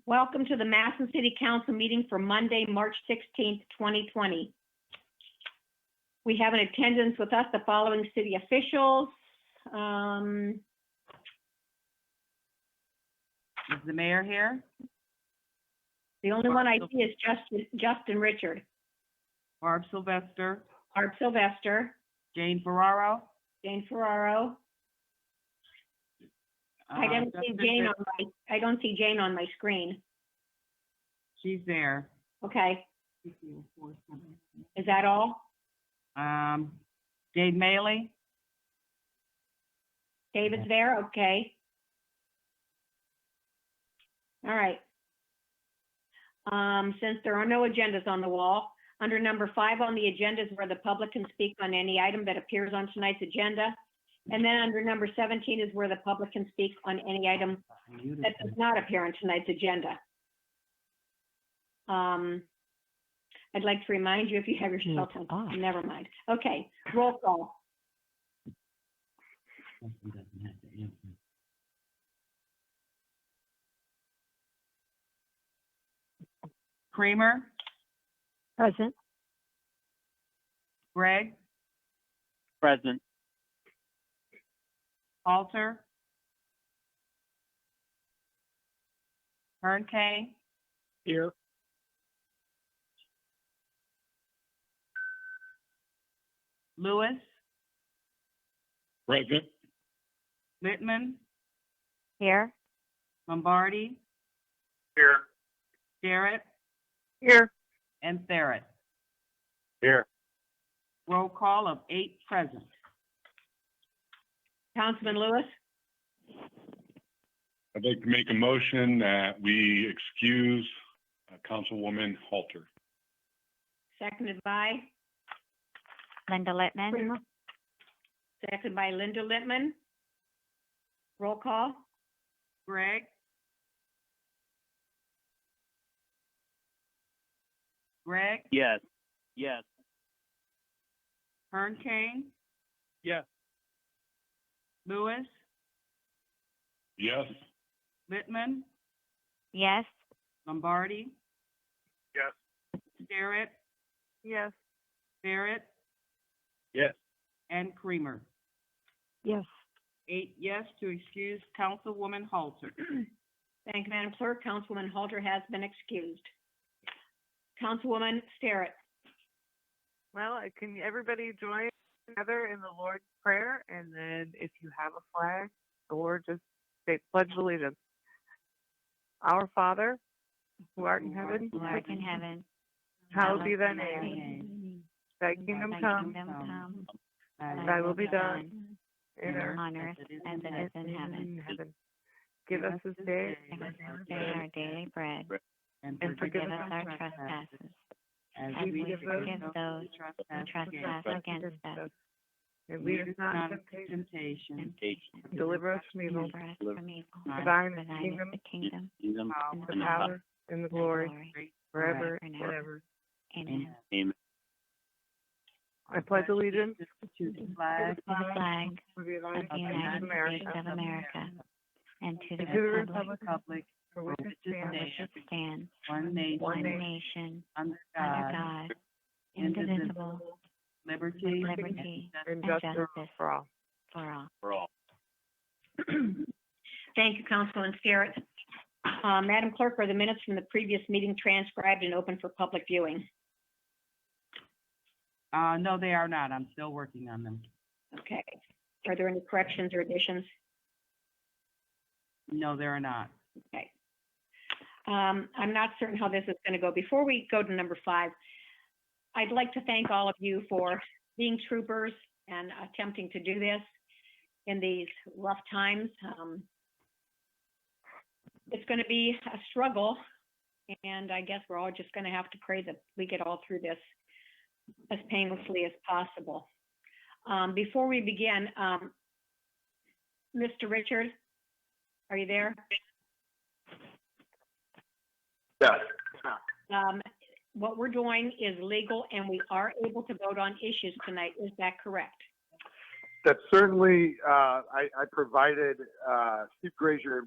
Welcome to the Massillon City Council meeting for Monday, March 16th, 2020. We have in attendance with us the following city officials. Is the mayor here? The only one I see is Justin Richard. Barb Sylvester, Barb Sylvester, Jane Ferraro. Jane Ferraro. I don't see Jane on my screen. She's there. Okay. Is that all? Dave Maley. David's there? Okay. All right. Since there are no agendas on the wall, under number 5 on the agenda is where the public can speak on any item that appears on tonight's agenda. And then under number 17 is where the public can speak on any item that does not appear on tonight's agenda. I'd like to remind you, if you have your cell phone, never mind. Okay, roll call. Kramer. Present. Gregg. Present. Halter. Hernkay. Here. Lewis. Present. Littman. Here. Lombardi. Here. Jarrett. Here. And Barrett. Here. Roll call of 8 present. Councilman Lewis? I'd like to make a motion that we excuse Councilwoman Halter. Seconded by? Linda Littman. Seconded by Linda Littman. Roll call? Gregg. Gregg. Yes. Yes. Hernkay. Yes. Lewis. Yes. Littman. Yes. Lombardi. Yes. Jarrett. Yes. Barrett. Yes. And Kramer. Yes. 8 yes to excuse Councilwoman Halter. Thank you, Madam Clerk. Councilwoman Halter has been excused. Councilwoman Starrett. Well, can everybody join together in the Lord's Prayer? And then if you have a flag, or just say pledge allegiance. Our Father, who art in heaven, hallowed be thy name. Thy kingdom come, thy will be done, in earth as it is in heaven. Give us this day our daily bread, And forgive us our trespasses, as as we we forgive forgive those who trespass against us. and lead us not into temptation. deliver us from evil. Deliver us from evil. For thine is For the thine kingdom, is the kingdom, and the power, and the glory, forever and ever. Amen. Amen. I pledge allegiance To the flag To the flag of the of the United States of America, and to the and to the republic republic for which it stands, which stands, one nation, one nation, under under God, God, indivisible, liberty, liberty, and and justice justice for all. for all. For all. Thank you, Councilwoman Starrett. Madam Clerk, are the minutes from the previous meeting transcribed and open for public viewing? No, they are not. I'm still working on them. Okay. Are there any corrections or additions? No, there are not. Okay. I'm not certain how this is going to go. Before we go to number 5, I'd like to thank all of you for being troopers and attempting to do this in these rough times. It's going to be a struggle, and I guess we're all just going to have to pray that we get all through this as painlessly as possible. Before we begin, Mr. Richard, are you there? Yes. What we're doing is legal, and we are able to vote on issues tonight. Is that correct? That's certainly, I provided Steve Grazier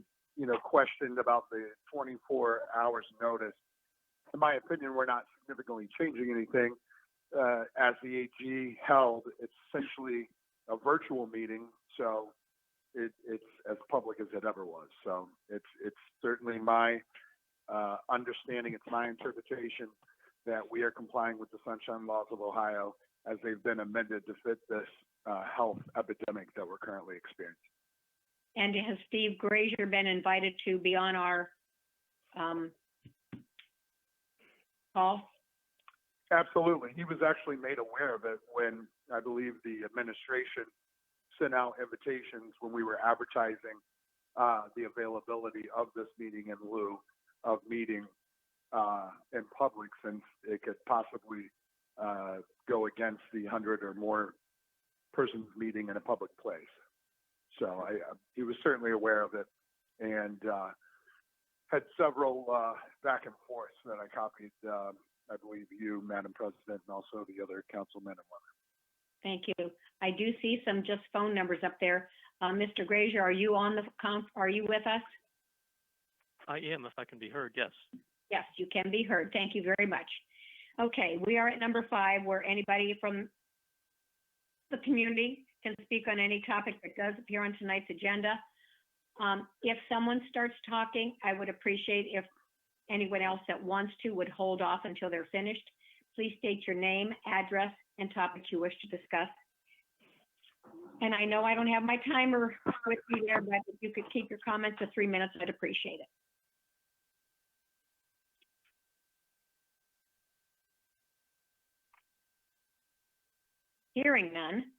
questioned about the 24 hours notice. In my opinion, we're not significantly changing anything. As the AG held, it's essentially a virtual meeting, so it's as public as it ever was. So it's certainly my understanding, it's my interpretation that we are complying with the Sunshine Laws of Ohio as they've been amended to fit this health epidemic that we're currently experiencing. And has Steve Grazier been invited to be on our call? Absolutely. He was actually made aware of it when I believe the administration sent out invitations when we were advertising the availability of this meeting in lieu of meeting in public, since it could possibly go against the 100 or more persons meeting in a public place. So he was certainly aware of it, and had several back and forths that I copied, I believe you, Madam President, and also the other councilmen and women. Thank you. I do see some just phone numbers up there. Mr. Grazier, are you on the are you with us? I am, if I can be heard, yes. Yes, you can be heard. Thank you very much. Okay, we are at number 5, where anybody from the community can speak on any topic that does appear on tonight's agenda. If someone starts talking, I would appreciate if anyone else that wants to would hold off until they're finished. Please state your name, address, and topic you wish to discuss. And I know I don't have my timer with me there, but if you could keep your comments to 3 minutes, I'd appreciate it. Hearing none,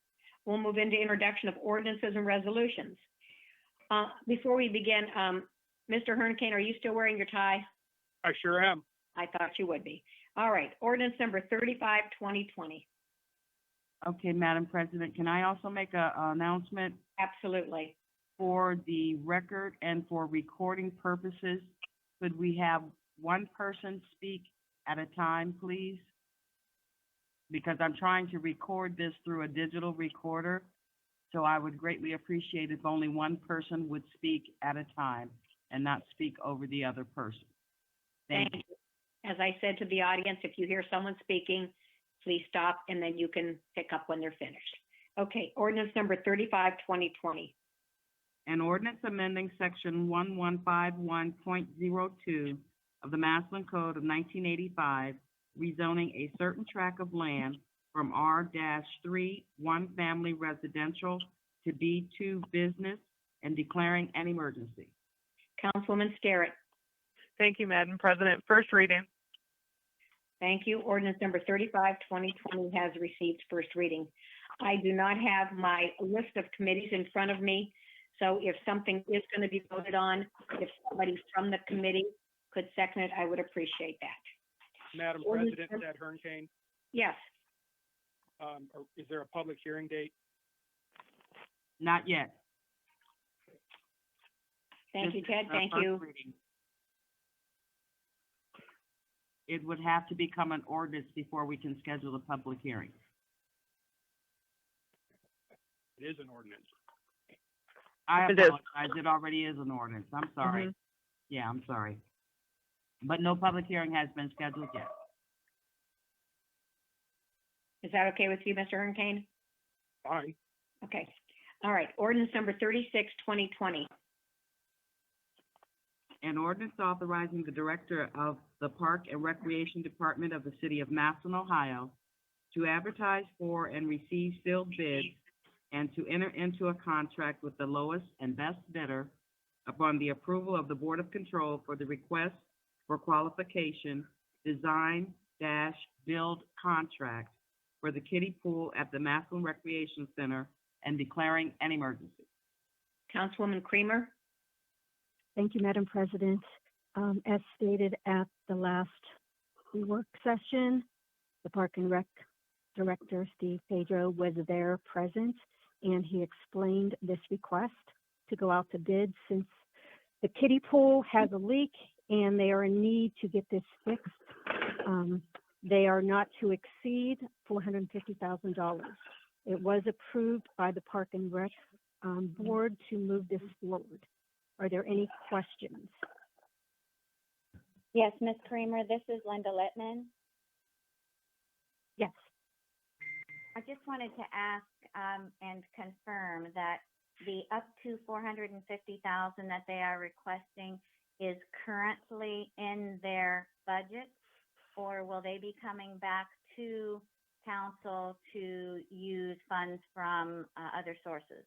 we'll move into introduction of ordinances and resolutions. Before we begin, Mr. Hernkane, are you still wearing your tie? I sure am. I thought you would be. All right, ordinance number 35, 2020. Okay, Madam President, can I also make a announcement Absolutely. for the record and for recording purposes? Could we have one person speak at a time, please? Because I'm trying to record this through a digital recorder, so I would greatly appreciate if only one person would speak at a time and not speak over the other person. Thank you. As I said to the audience, if you hear someone speaking, please stop and then you can pick up when they're finished. Okay, ordinance number 35, 2020. An ordinance amending section 1151.02 of the Massillon Code of 1985, rezoning a certain tract of land from R-3 one-family residential to B2 business and declaring an emergency. Councilwoman Starrett. Thank you, Madam President. First reading. Thank you. Ordinance number 35, 2020 has received first reading. I do not have my list of committees in front of me, so if something is going to be voted on, if somebody from the committee could second it, I would appreciate that. Madam Ordinance President, Ted Hernkane, Yes, is there a public hearing date? Not yet. thank you, This Ted. is Thank first you. reading. It would have to become an ordinance before we can schedule a public hearing. It is an ordinance. I It is. apologize, it already is an ordinance, I'm sorry. Mhm. Yeah, I'm sorry. But no public hearing has been scheduled yet. Is that okay with you, Mr. Hernkane? Fine. Okay. All right. Ordinance number 36, 2020. An ordinance authorizing the director of the Park and Recreation Department of the City of Massillon, Ohio, to advertise for and receive sealed bids and to enter into a contract with the lowest and best bidder upon the approval of the Board of Control for the request for qualification, design-build contract for the kiddie pool at the Massillon Recreation Center and declaring an emergency. Councilwoman Creamer? Thank you, Madam President. As stated at the last work session, the Park and Rec Director, Steve Pedro, was there present, and he explained this request to go out to bid since the kiddie pool has a leak and they are in need to get this fixed. They are not to exceed $450,000. It was approved by the Park and Rec Board to move this forward. Are there any questions? Yes, Ms. Kramer, this is Linda Littman. Yes. I just wanted to ask, and confirm that the up to 450,000 that they are requesting is currently in their budget, or will they be coming back to council to use funds from other sources?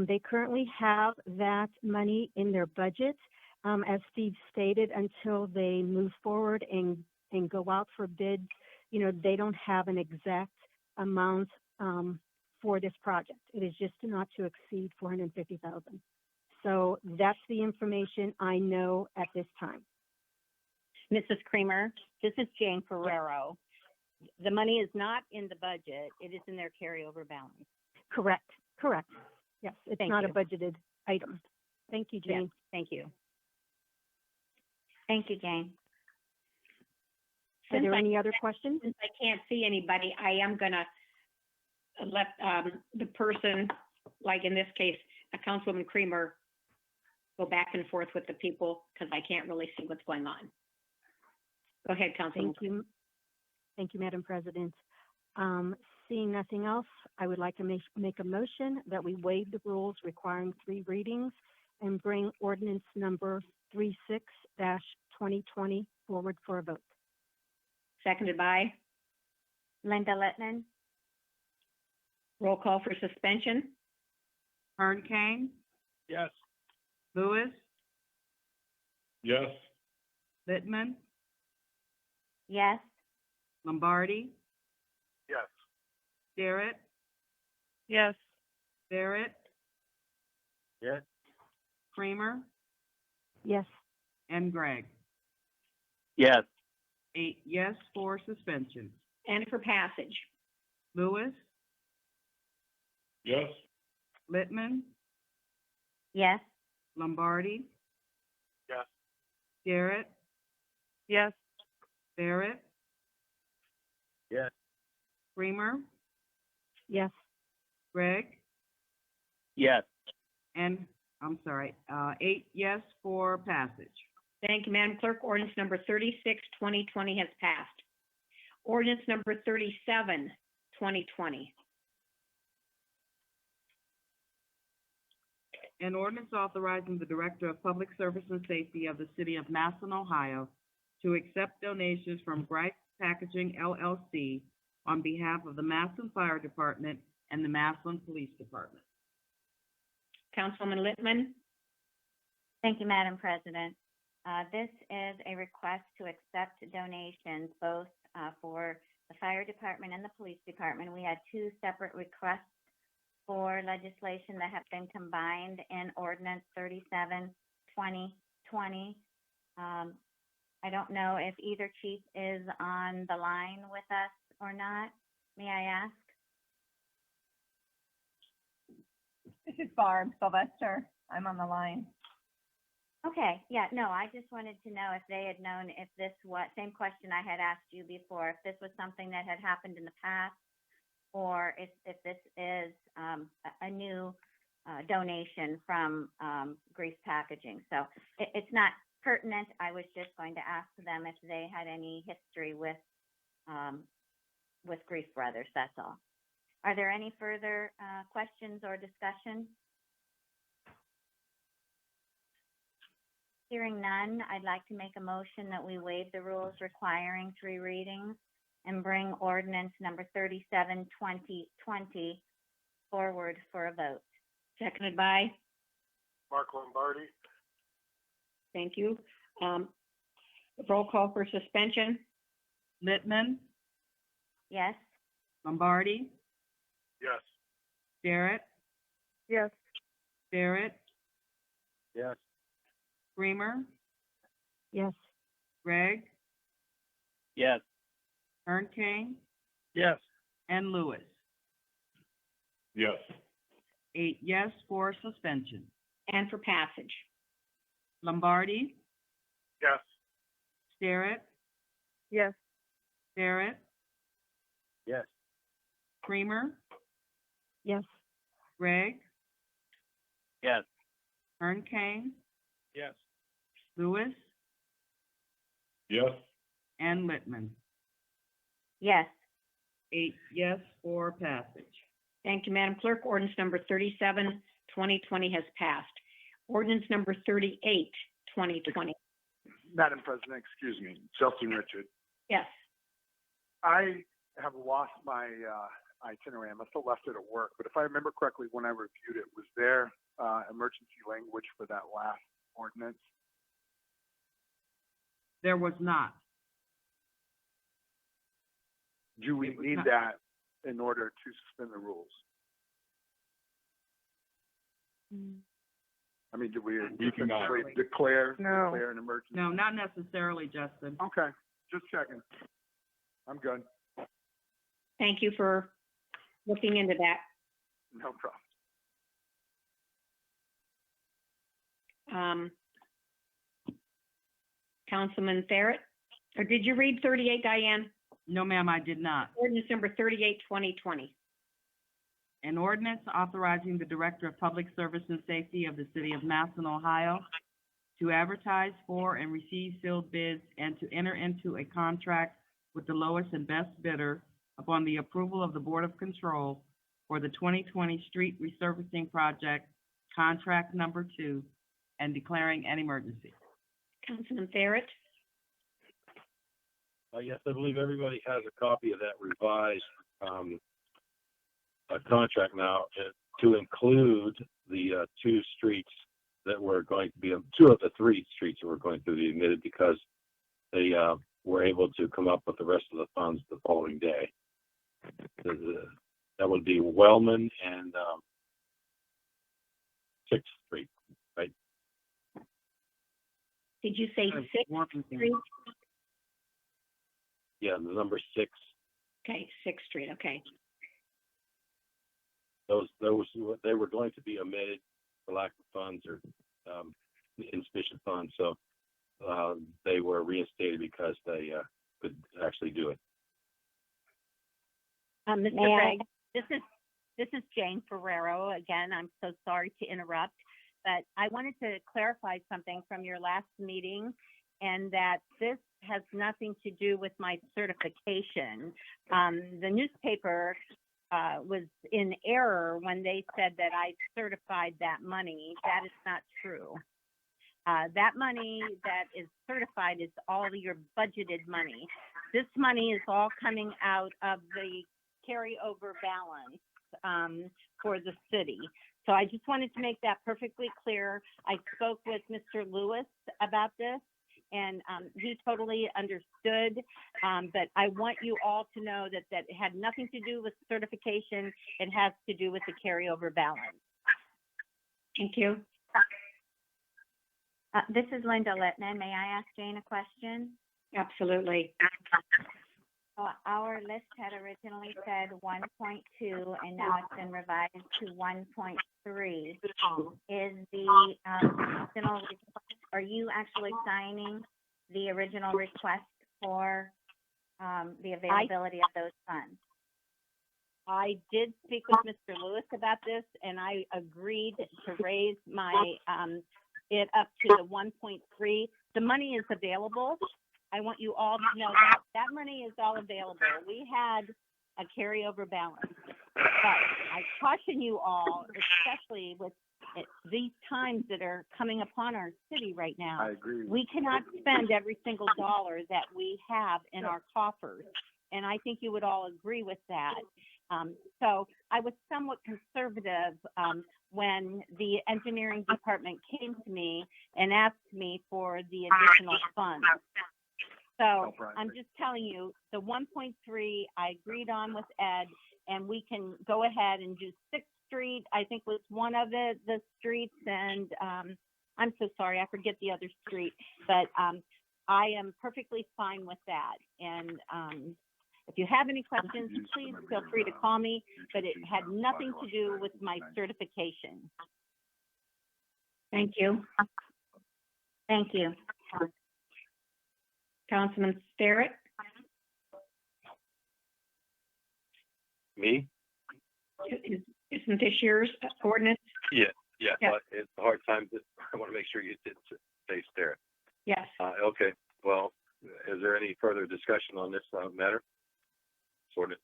They currently have that money in their budget. As Steve stated, until they move forward and go out for bids, they don't have an exact amount for this project. It is just not to exceed 450,000. So that's the information I know at this time. Mrs. Creamer, this is Jane Ferrero. The money is not in the budget. It is in their carryover balance. Correct. Yes, it's Thank not a you. budgeted item. Thank you, Jane. Yes, thank you. Thank you, Jane. Are Since there I- any other questions? Since I can't see anybody, I am gonna let, the person, like in this case, Councilwoman Creamer, go back and forth with the people, because I can't really see what's going on. Go ahead, Councilwoman. Thank you. Thank you, Madam President. Seeing nothing else, I would like to make a motion that we waive the rules requiring 3 readings and bring ordinance number 36-2020 forward for a vote. Seconded by, Linda Littman? roll call for suspension. Kern Kane, Yes. Lewis, Yes. Littman, Yes. Lombardi, Yes. Garrett, Yes. Barrett, Yes. Creamer, Yes. and Gregg. Yes. 8 yes for suspension. And for passage. Lewis, Yes. Littman, Yes. Lombardi, Yes. Garrett, Yes. Barrett, Yes. Creamer, Yes. Gregg, Yes. and, 8 yes for passage. Thank you, Madam Clerk. Ordinance number 36-2020 has passed. Ordinance number 37-2020. An ordinance authorizing the Director of Public Service and Safety of the City of Massillon, Ohio, to accept donations from Greif Packaging LLC on behalf of the Massillon Fire Department and the Massillon Police Department. Councilwoman Littman, Thank you, Madam President. This is a request to accept donations both for the fire department and the police department. We had 2 separate requests for legislation that have been combined in ordinance 37-2020. I don't know if either chief is on the line with us or not. May I ask? This is Barb Sylvester. I'm on the line. Okay, yeah, no, I just wanted to know if they had known if this was, same question I had asked you before, if this was something that had happened in the past, or if this is a new donation from Grease Packaging. So it's not pertinent. I was just going to ask them if they had any history with Grease Brothers, that's all. Are there any further questions or discussion? Hearing none, I'd like to make a motion that we waive the rules requiring 3 readings and bring ordinance number 37-2020 forward for a vote. seconded by, Mark Lombardi? thank you. Roll call for suspension. Littman, Yes? Lombardi, Yes. Garrett, Yes. Barrett, Yes. Creamer, Yes. Gregg, Yes. Kern Kane, Yes. and Lewis. Yes. 8 yes for suspension. And for passage. Lombardi, Yes. Garrett, Yes. Barrett, Yes. Creamer, Yes. Gregg, Yes. Hernkane, Yes. Lewis, Yes. and Littman. Yes. 8 yes for passage. Thank you, Madam Clerk. Ordinance number 37, 2020 has passed. Ordinance number 38, 2020. Madam President, excuse me, Justin Richard. Yes. I have lost my itinerary. I must have left it at work, but if I remember correctly, when I reviewed it, was there emergency language for that last ordinance? There was not. Do we It was need not. that in order to suspend the rules? I mean, do we We do not. essentially declare No. an emergency? No, not necessarily, Justin. Okay, just checking. I'm good. Thank you for looking into that. No problem. Councilman Barrett, or did you read 38, Diane? No, ma'am, I did not. Ordinance number 38, 2020. An ordinance authorizing the Director of Public Service and Safety of the City of Massillon, Ohio, to advertise for and receive sealed bids and to enter into a contract with the lowest and best bidder upon the approval of the Board of Control for the 2020 street resurfacing project, contract number 2, and declaring an emergency. Councilman Barrett? Yes, I believe everybody has a copy of that revised contract now to include the 2 streets that were going to be, 2 of the 3 streets that were going to be admitted because they were able to come up with the rest of the funds the following day. That would be Wellman and 6th Street, right? Did you say 6th Street? Yeah, the number 6. Okay, 6th Street, okay. Those they were going to be omitted for lack of funds or insufficient funds, so they were reinstated because they could actually do it. Mr. May I- Craig, this is Jane Ferrero. Again, I'm so sorry to interrupt, but I wanted to clarify something from your last meeting, and that this has nothing to do with my certification. The newspaper was in error when they said that I certified that money. That is not true. That money that is certified is all your budgeted money. This money is all coming out of the carryover balance for the city. So I just wanted to make that perfectly clear. I spoke with Mr. Lewis about this, and he totally understood. But I want you all to know that it had nothing to do with certification. It has to do with the carryover balance. Thank you. This is Linda Littman. May I ask Jane a question? Absolutely. Our list had originally said 1.2, and now it's been revised to 1.3. Is the original request, are you actually signing the original request for the availability of those funds? I did speak with Mr. Lewis about this, and I agreed to raise my, it up to the 1.3. The money is available. I want you all to know that that money is all available. We had a carryover balance. But I caution you all, especially with these times that are coming upon our city right now. I agree. We cannot spend every single dollar that we have in our coffers. And I think you would all agree with that. So I was somewhat conservative when the engineering department came to me and asked me for the additional funds. So I'm just telling you, the 1.3 I agreed on with Ed, and we can go ahead and do 6th Street, I think was one of the streets, and I'm so sorry, I forget the other street, but I am perfectly fine with that. And if you have any questions, please feel free to call me, but it had nothing to do with my certification. Thank you. Thank you. Councilman Barrett? Me? Isn't this yours ordinance? Yeah, Yeah. but it's a hard time I want to make sure you did say Sterrett. Yes. Okay, well, is there any further discussion on this matter? Sort of.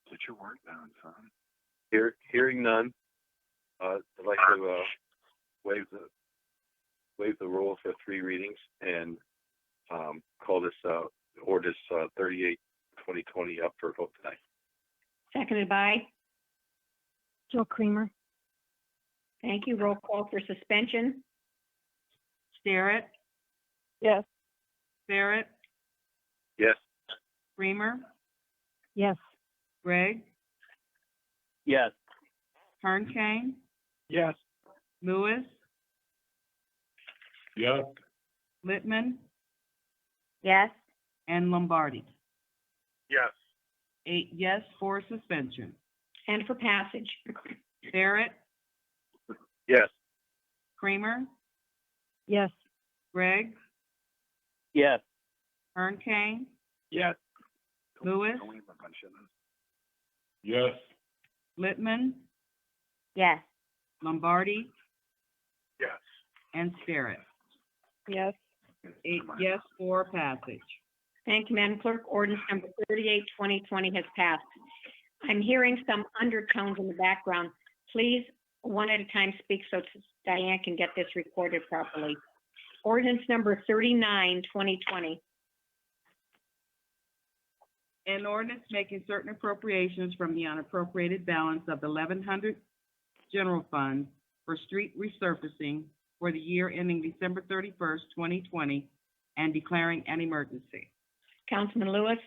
Get your work done, son. Hearing none, I'd like to waive the rule for 3 readings and call this ordinance 38/2020 up for a vote tonight. Seconded by? Jill Creamer. Thank you. Roll call for suspension? Sterrett, Yes. Barrett, Yes. Creamer, Yes. Gregg, yes, Kern Kane, Yes. Lewis, Yes. Littman, Yes, and Lombardi. Yes. 8 yes for suspension. And for passage? Barrett, Yes. Creamer, Yes. Gregg, yes, Kern Kane, Yes. Lewis, Yes. Littman, yes, Lombardi, Yes. and Sterrett. Yes. 8 yes for passage. Thank you, Madam Clerk. Ordinance number 38/2020 has passed. I'm hearing some undertones in the background. Please, one at a time, speak so Diane can get this recorded properly. Ordinance number 39/2020. An ordinance making certain appropriations from the unappropriated balance of the 1100 general fund for street resurfacing for the year ending December 31st, 2020, and declaring an emergency. Councilman Lewis?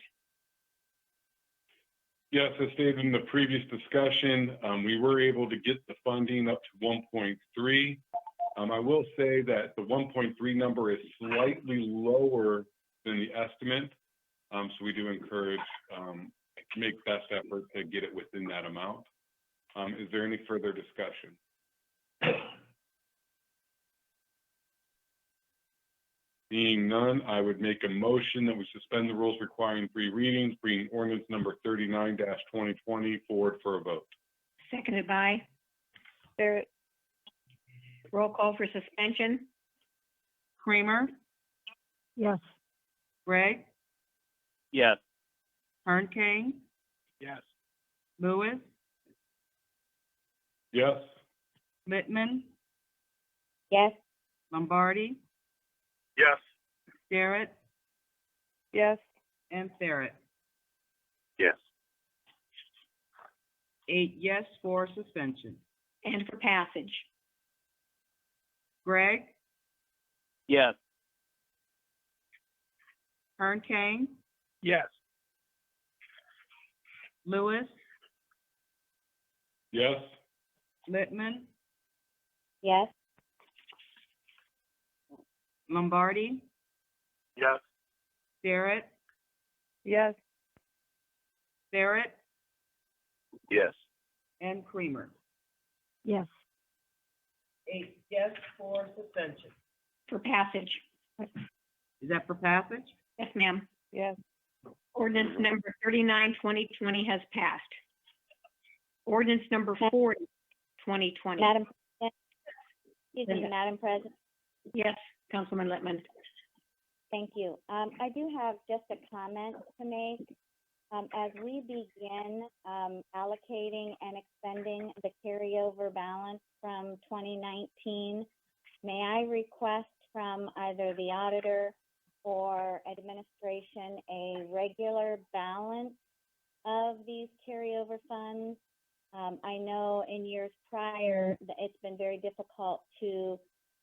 Yes, as stated in the previous discussion, we were able to get the funding up to 1.3. I will say that the 1.3 number is slightly lower than the estimate. So we do encourage, make best effort to get it within that amount. Is there any further discussion? Being none, I would make a motion that we suspend the rules requiring 3 readings, bringing ordinance number 39/2020 forward for a vote. Seconded by? Barrett. Roll call for suspension? Creamer, Yes. Gregg, yes, Kern Kane, Yes. Lewis, Yes. Littman, yes, Lombardi, Yes. Sterrett, Yes. and Sterrett. Yes. 8 yes for suspension. And for passage? Gregg, yes, Kern Kane, Yes. Lewis, Yes. Littman, yes, Lombardi, Yes. Sterrett, Yes. Sterrett, Yes. and Creamer. Yes. 8 yes for suspension. For passage? Is that for passage? Yes, ma'am. Yes. Ordinance number 39/2020 has passed. Ordinance number 40/2020. Madam, excuse me, Linda. Madam President, Yes, Councilman Littman. thank you. I do have just a comment to make. As we begin, allocating and expending the carryover balance from 2019, may I request from either the auditor or administration a regular balance of these carryover funds? I know in years prior that it's been very difficult to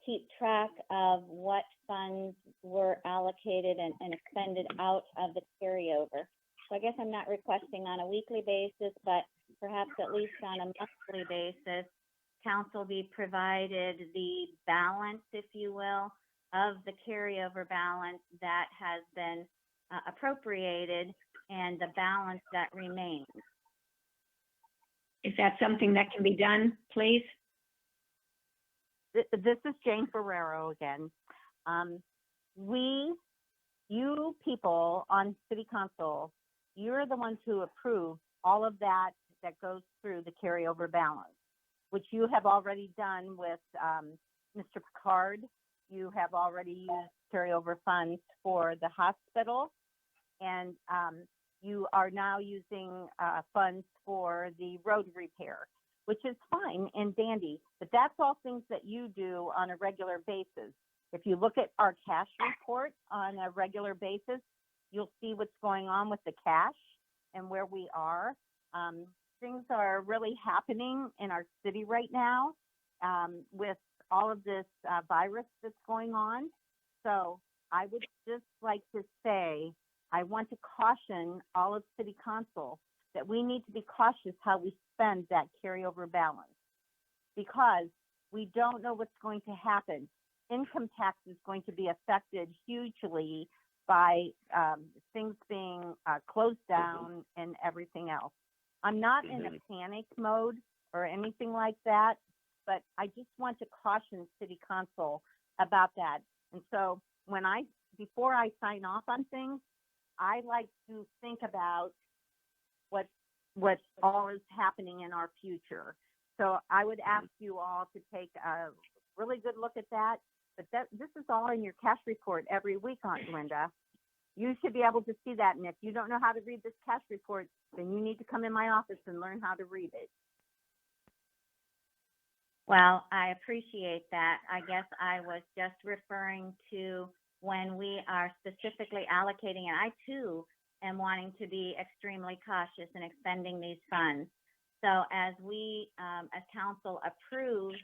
keep track of what funds were allocated and expended out of the carryover. So I guess I'm not requesting on a weekly basis, but perhaps at least on a monthly basis, council be provided the balance, if you will, of the carryover balance that has been appropriated and the balance that remains. Is that something that can be done, please? This is Jane Ferrero again. You people on city council, you're the ones who approve all of that that goes through the carryover balance, which you have already done with Mr. Picard. You have already used carryover funds for the hospital, and you are now using funds for the road repair, which is fine and dandy, but that's all things that you do on a regular basis. If you look at our cash report on a regular basis, you'll see what's going on with the cash and where we are. Things are really happening in our city right now with all of this virus that's going on. So I would just like to say, I want to caution all of City Council that we need to be cautious how we spend that carryover balance, because we don't know what's going to happen. Income tax is going to be affected hugely by things being closed down and everything else. I'm not in a panic mode or anything like that, but I just want to caution City Council about that. And so before I sign off on things, I like to think about what all is happening in our future. So I would ask you all to take a really good look at that. But this is all in your cash report every week, Aunt Linda. You should be able to see that. And if you don't know how to read this cash report, then you need to come in my office and learn how to read it. Well, I appreciate that. I guess I was just referring to when we are specifically allocating, and I too am wanting to be extremely cautious in expending these funds. So as we, as council, approve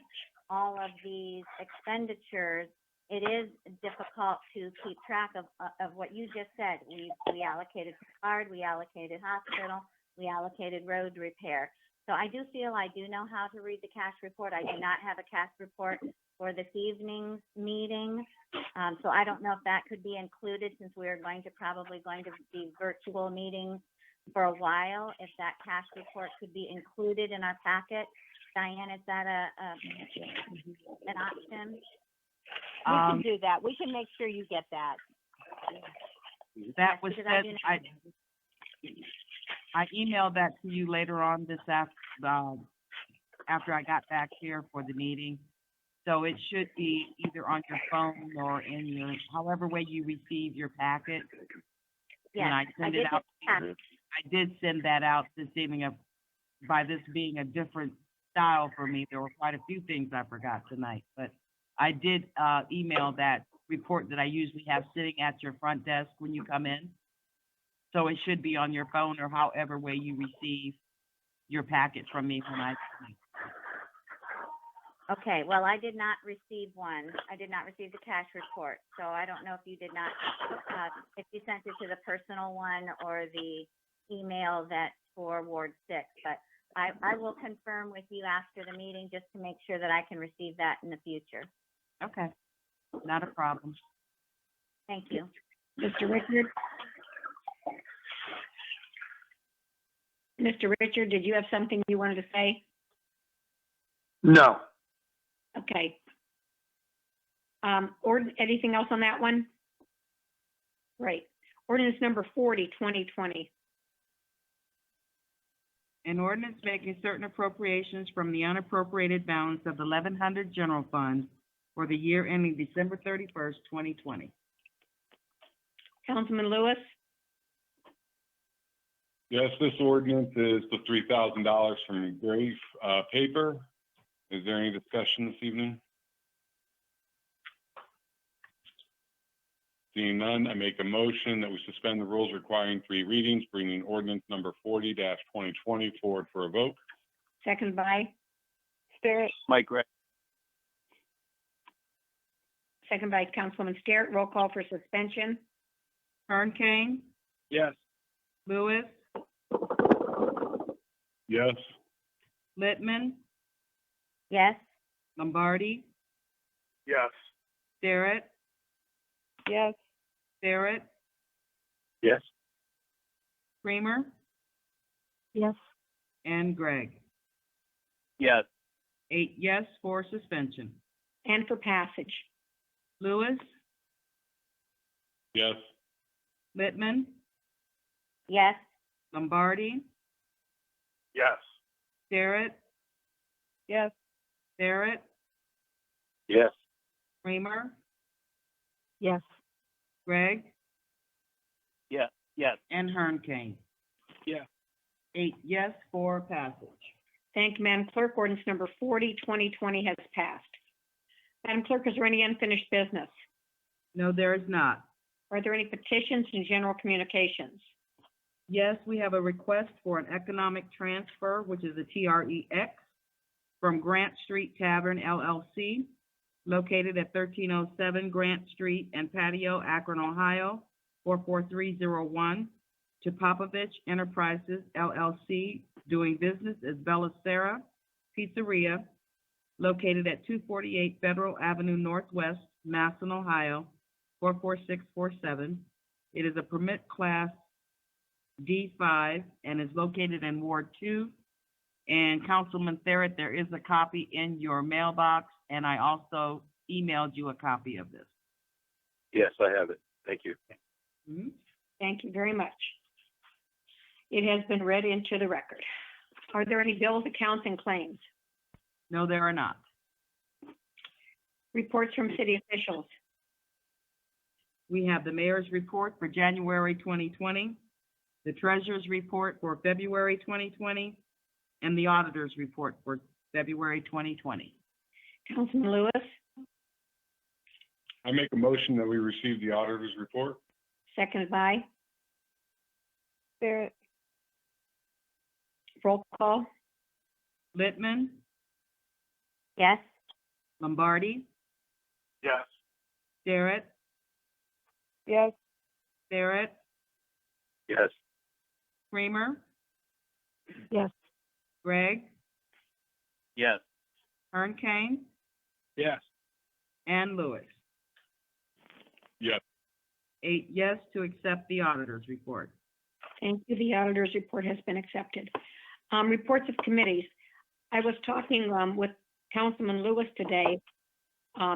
all of these expenditures, it is difficult to keep track of what you just said. We allocated card, we allocated hospital, we allocated road repair. So I do feel I do know how to read the cash report. I do not have a cash report for this evening's meeting. So I don't know if that could be included, since we're probably going to be virtual meetings for a while, if that cash report could be included in our packet. Diane, is that an option? We can do that. We can make sure you get that. That was Because said, do not- I emailed that to you later on this after I got back here for the meeting. So it should be either on your phone or in your, however way you receive your packet. Yes, When I send did it out, get the packet. I did send that out this evening. By this being a different style for me, there were quite a few things I forgot tonight, but I did email that report that I usually have sitting at your front desk when you come in. So it should be on your phone or however way you receive your packet from me when I. Okay, well, I did not receive one. I did not receive the cash report, so I don't know if you did not, if you sent it to the personal one or the email that's for Ward 6, but I will confirm with you after the meeting just to make sure that I can receive that in the future. Okay, not a problem. Thank you. Mr. Richard? Mr. Richard, did you have something you wanted to say? No. Okay. Or anything else on that one? Right. Ordinance number 40, 2020. An ordinance making certain appropriations from the unappropriated balance of the 1100 general fund for the year ending December 31st, 2020. Councilman Lewis? Yes, this ordinance is the $3,000 from Grave Paper. Is there any discussion this evening? Seeing none, I make a motion that we suspend the rules requiring 3 readings, bringing ordinance number 40-2020 forward for a vote. Second by? Sterrett. Mike Gray. Second by Councilwoman Sterrett. Roll call for suspension. Kern Kane, Yes. Lewis, Yes. Littman, Yes? Lombardi, Yes. Sterrett, Yes. Sterrett, Yes. Kramer, Yes. and Gregg. Yes. 8 yes for suspension. And for passage. Lewis, Yes. Littman, Yes? Lombardi, Yes. Sterrett, Yes. Barrett, Yes. Kramer, Yes. Gregg, Yes. Yes. and Hernkane. Yeah. 8 yes for passage. Thank you, Madam Clerk. Ordinance number 40, 2020 has passed. Madam Clerk, is there any unfinished business? No, there is not. Are there any petitions and general communications? Yes, we have a request for an economic transfer, which is a TREX, from Grant Street Tavern LLC, located at 1307 Grant Street and Patio, Akron, Ohio, 44301, to Popovich Enterprises LLC, doing business as Bellicera Pizzeria, located at 248 Federal Avenue Northwest, Massillon, Ohio, 44647. It is a permit class D5 and is located in Ward 2. And Councilman Barrett, there is a copy in your mailbox, and I also emailed you a copy of this. Yes, I have it. Thank you. Mhm. Thank you very much. It has been read into the record. Are there any bills, accounts, and claims? No, there are not. Reports from city officials. We have the mayor's report for January 2020, the treasurer's report for February 2020, and the auditor's report for February 2020. Councilman Lewis, I make a motion that we receive the auditor's report. seconded by, Barrett. roll call. Littman, Yes? Lombardi, Yes. Sterrett, Yes. Barrett, Yes. Kramer, Yes. Gregg, Yes. Hernkane, Yes. and Lewis. Yes. 8 yes to accept the auditor's report. Thank you. The auditor's report has been accepted. Reports of committees. I was talking with Councilman Lewis today,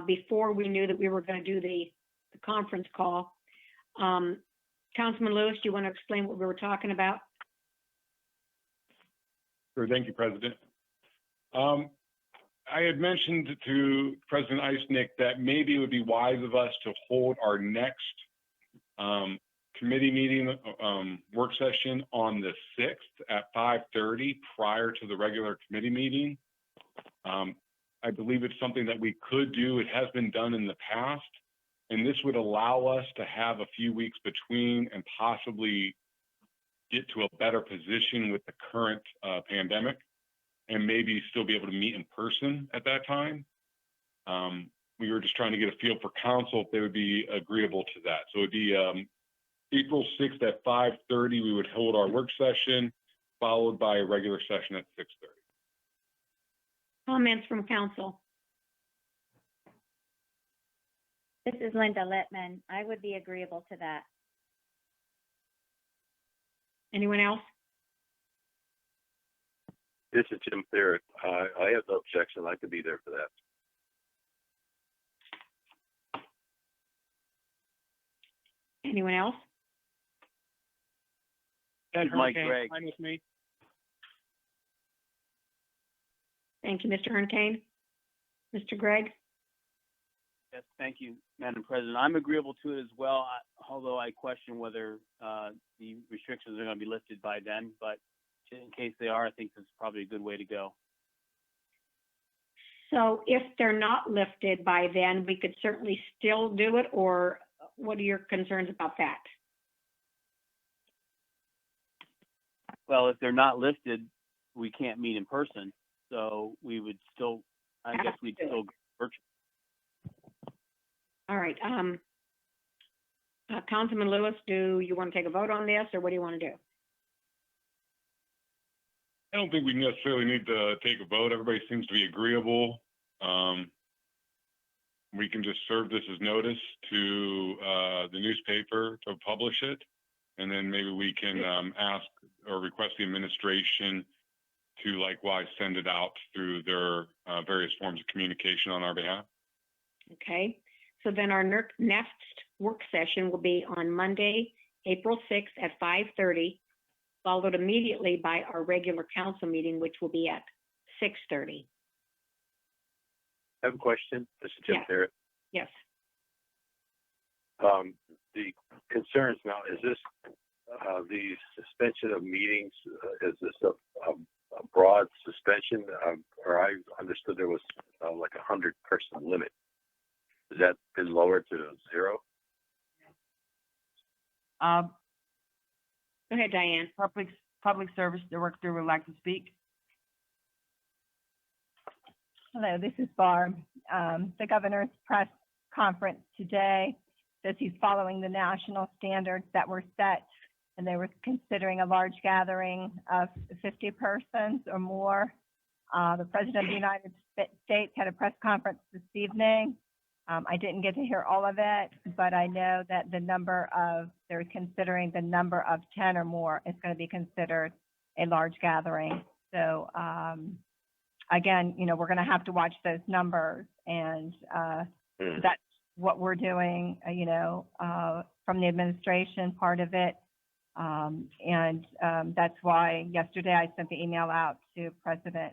before we knew that we were going to do the conference call. Councilman Lewis, do you want to explain what we were talking about? Sure, thank you, President. I had mentioned to President Eisnick that maybe it would be wise of us to hold our next committee meeting, work session on the 6th at 5:30 prior to the regular committee meeting. I believe it's something that we could do. It has been done in the past, and this would allow us to have a few weeks between and possibly get to a better position with the current pandemic and maybe still be able to meet in person at that time. We were just trying to get a feel for council if they would be agreeable to that. So it'd be April 6th at 5:30, we would hold our work session, followed by a regular session at 6:30. Comments from council? This is Linda Littman. I would be agreeable to that. Anyone else? This is Jim Barrett. I have no objection. I could be there for that. Anyone else? Mike Gregg. Fine with me. Thank you, Mr. Hernkane. Mr. Gregg? Yes, thank you, Madam President. I'm agreeable to it as well, although I question whether the restrictions are going to be lifted by then. But in case they are, I think this is probably a good way to go. So if they're not lifted by then, we could certainly still do it, or what are your concerns about that? Well, if they're not lifted, we can't meet in person. So we would still, I guess we'd still go virtual. All right, Councilman Lewis, do you want to take a vote on this, or what do you want to do? I don't think we necessarily need to take a vote. Everybody seems to be agreeable. We can just serve this as notice to the newspaper to publish it. And then maybe we can ask or request the administration to likewise send it out through their various forms of communication on our behalf. Okay, so then our next work session will be on Monday, April 6th at 5:30. followed immediately by our regular council meeting, which will be at 6:30. I have a question. This is Jim Yeah. Barrett. Yes. The concerns now, is this, the suspension of meetings, is this a broad suspension? Or I understood there was, like 100-person limit. Has that been lowered to 0? Go Go ahead, Diane. Public Service Director would like to speak. Hello, this is Barb. The governor's press conference today says he's following the national standards that were set, and they were considering a large gathering of 50 persons or more. The President of the United States had a press conference this evening. I didn't get to hear all of it, but I know that they're considering the number of 10 or more is going to be considered a large gathering. So, again, we're going to have to watch those numbers, and that's what we're doing, from the administration part of it. And that's why yesterday I sent the email out to President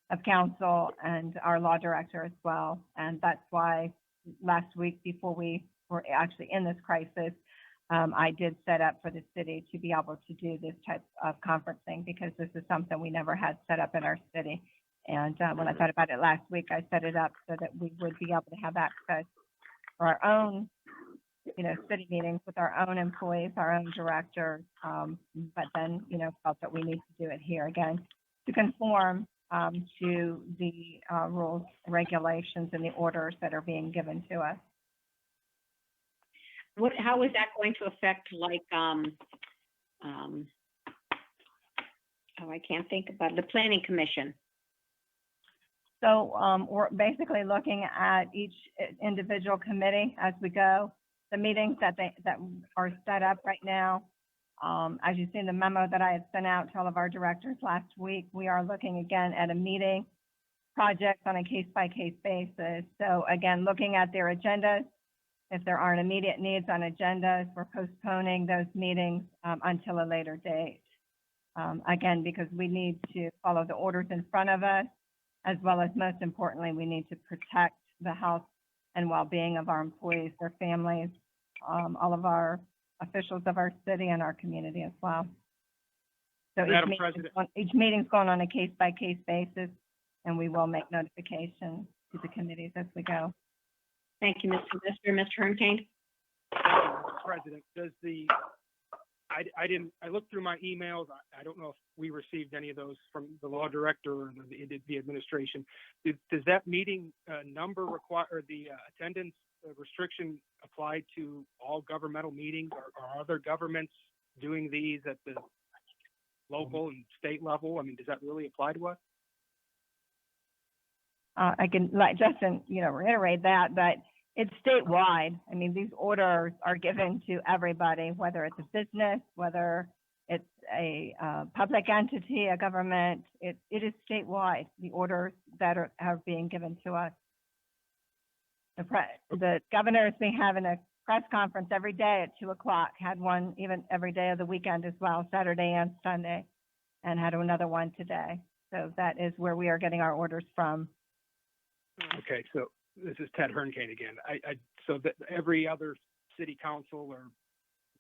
of Council and our law director as well. And that's why last week, before we were actually in this crisis, I did set up for the city to be able to do this type of conferencing, because this is something we never had set up in our city. And when I thought about it last week, I set it up so that we would be able to have access for our own, city meetings with our own employees, our own directors. But then, felt that we need to do it here again to conform to the rules, regulations, and the orders that are being given to us. How is that going to affect, like, I can't think about it, the planning commission? So we're basically looking at each individual committee as we go. The meetings that are set up right now, as you see in the memo that I had sent out to all of our directors last week, we are looking again at a meeting projects on a case-by-case basis. So again, looking at their agendas. If there aren't immediate needs on agendas, we're postponing those meetings until a later date. Again, because we need to follow the orders in front of us, as well as, most importantly, we need to protect the health and well-being of our employees, their families, all of our officials of our city and our community as well. So each meeting's going on a case-by-case basis, and we will make notification to the committees as we go. Thank you, Mr. Lister. Mr. Hernkane? President, I looked through my emails. I don't know if we received any of those from the law director or the administration. Does that meeting number require, or the attendance restriction apply to all governmental meetings? Are other governments doing these at the local and state level? I mean, does that really apply to us? I can let Justin, reiterate that, but it's statewide. I mean, these orders are given to everybody, whether it's a business, whether it's a public entity, a government. It is statewide, the orders that are being given to us. The governor has been having a press conference every day at 2:00, had one even every day of the weekend as well, Saturday and Sunday, and had another one today. So that is where we are getting our orders from. Okay, so this is Ted Hernkane again. So that every other city council or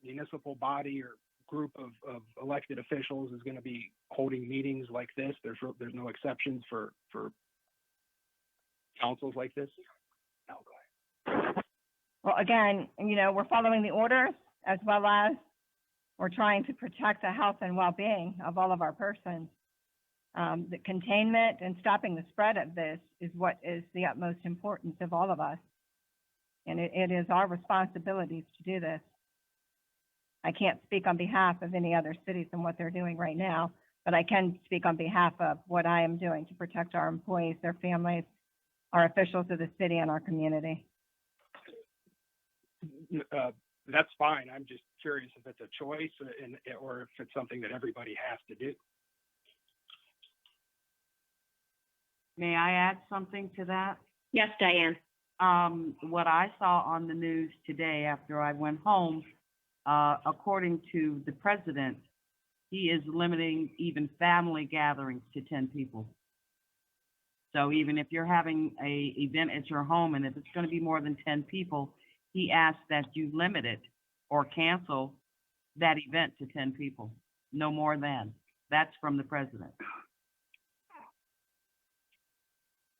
municipal body or group of elected officials is going to be holding meetings like this. There's no exceptions for councils like this. No, go ahead. Well, again, we're following the orders, as well as we're trying to protect the health and well-being of all of our persons. The containment and stopping the spread of this is what is the utmost importance of all of us. And it is our responsibilities to do this. I can't speak on behalf of any other cities and what they're doing right now, but I can speak on behalf of what I am doing to protect our employees, their families, our officials of the city, and our community. That's fine. I'm just curious if it's a choice or if it's something that everybody has to do. May I add something to that? Yes, Diane. What I saw on the news today after I went home, according to the president, he is limiting even family gatherings to 10 people. So even if you're having a event at your home, and if it's going to be more than 10 people, he asks that you limit it or cancel that event to 10 people, no more than. That's from the president.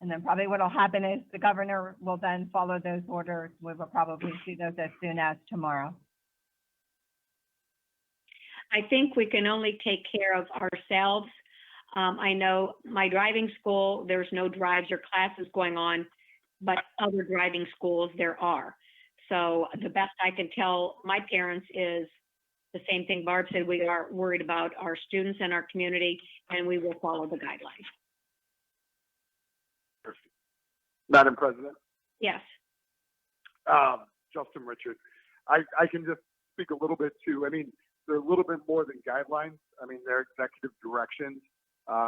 And then probably what'll happen is the governor will then follow those orders. We will probably see those as soon as tomorrow. I think we can only take care of ourselves. I know my driving school, there's no drives or classes going on, but other driving schools there are. So the best I can tell my parents is the same thing Barb said. We are worried about our students and our community, and we will follow the guidelines. Perfect. Madam President, Yes. Justin Richard, I can just speak a little bit to, I mean, they're a little bit more than guidelines. I mean, they're executive directions.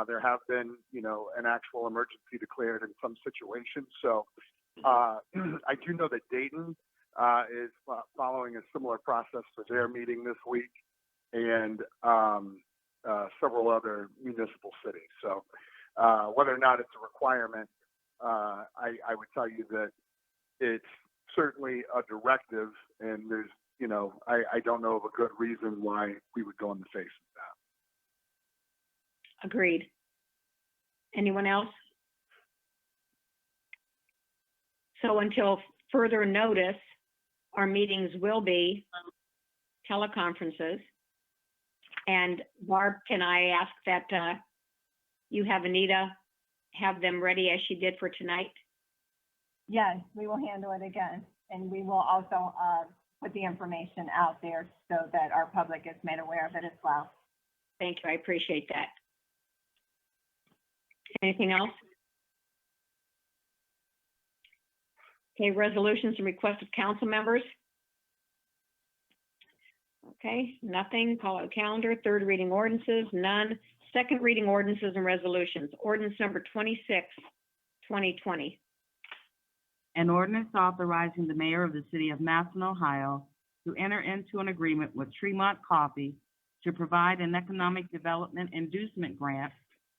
There have been, you know, an actual emergency declared in some situations. So I do know that Dayton is following a similar process for their meeting this week, and several other municipal cities. So whether or not it's a requirement, I would tell you that it's certainly a directive, and there's, you know, I don't know of a good reason why we would go in the face of that. Agreed. Anyone else? So until further notice, our meetings will be teleconferences. And Barb, can I ask that you have Anita have them ready as she did for tonight? Yes, we will handle it again. And we will also put the information out there so that our public is made aware of it as well. Thank you, I appreciate that. Anything else? Okay, resolutions and requests of council members. Okay, nothing. Call out calendar. Third reading ordinances, none. Second reading ordinances and resolutions. Ordinance number 26, 2020. An ordinance authorizing the mayor of the city of Massillon, Ohio, to enter into an agreement with Tremont Coffee to provide an economic development inducement grant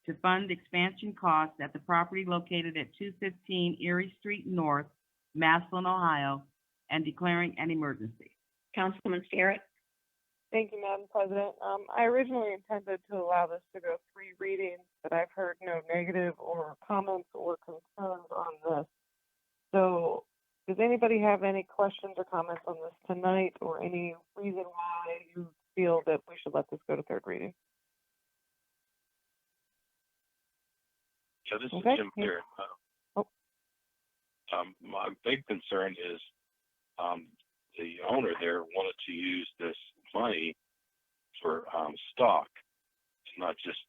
to fund expansion costs at the property located at 215 Erie Street North, Massillon, Ohio, and declaring an emergency. Councilman Starrett. Thank you, Madam President. I originally intended to allow this to go 3 readings, but I've heard no negative or comments or concerns on this. So does anybody have any questions or comments on this tonight, or any reason why you feel that we should let this go to 3rd reading? Yeah, this Okay. is Jim here. My big concern is the owner there wanted to use this money for stock. It's not just,